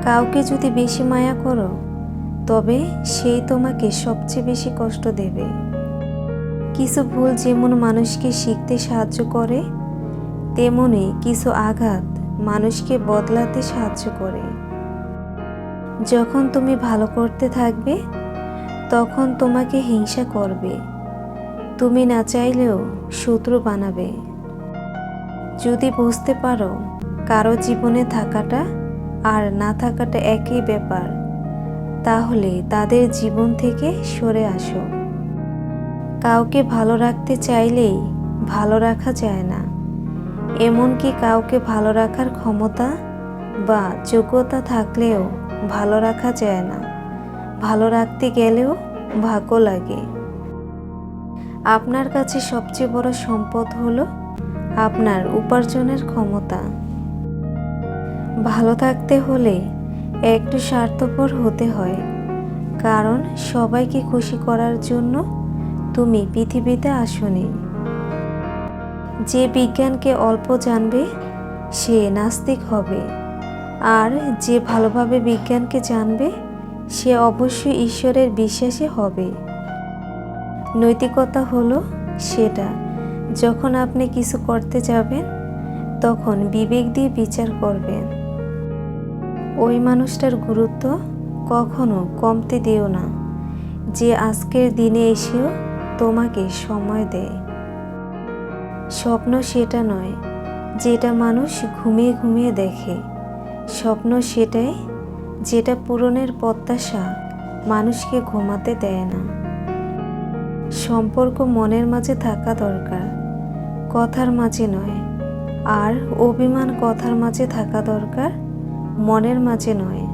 কাউকে যদি বেশি মায়া করো তবে সেই তোমাকে সবচেয়ে বেশি কষ্ট দেবে। কিছু ভুল যেমন মানুষকে শিখতে সাহায্য করে, তেমনি কিছু আঘাত মানুষকে বদলাতে সাহায্য করে। যখন তুমি ভালো করতে থাকবে তখন তোমাকে হিংসা করবে, তুমি না চাইলেও শত্রু বানাবে। যদি বুঝতে পারো কারো জীবনে থাকাটা আর না থাকাটা একই ব্যাপার, তাহলে তাদের জীবন থেকে সরে আসো। কাউকে ভালো রাখতে চাইলেই ভালো রাখা যায় না, এমনকি কাউকে ভালো রাখার ক্ষমতা বা যোগ্যতা থাকলেও ভালো রাখা যায় না। ভালো রাখতে গেলেও ভাগ্য লাগে। আপনার কাছে সবচেয়ে বড় সম্পদ হলো আপনার উপার্জনের ক্ষমতা। ভালো থাকতে হলে একটু স্বার্থপর হতে হয়, কারণ সবাইকে খুশি করার জন্য তুমি পৃথিবীতে আসোনি। যে বিজ্ঞানকে অল্প জানবে সে নাস্তিক হবে, আর যে ভালোভাবে বিজ্ঞানকে জানবে সে অবশ্যই ঈশ্বরের বিশ্বাসী হবে। নৈতিকতা হলো সেটা, যখন আপনি কিছু করতে যাবেন তখন বিবেক দিয়ে বিচার করবেন। ওই মানুষটার গুরুত্ব কখনো কমতে দিও না, যে আজকের দিনে এসেও তোমাকে সময় দেয়। স্বপ্ন সেটা নয় যেটা মানুষ ঘুমিয়ে ঘুমিয়ে দেখে, স্বপ্ন সেটাই যেটা পূরণের প্রত্যাশা মানুষকে ঘুমাতে দেয় না। সম্পর্ক মনের মাঝে থাকা দরকার, কথার মাঝে নয়। আর অভিমান কথার মাঝে থাকা দরকার, মনের মাঝে নয়।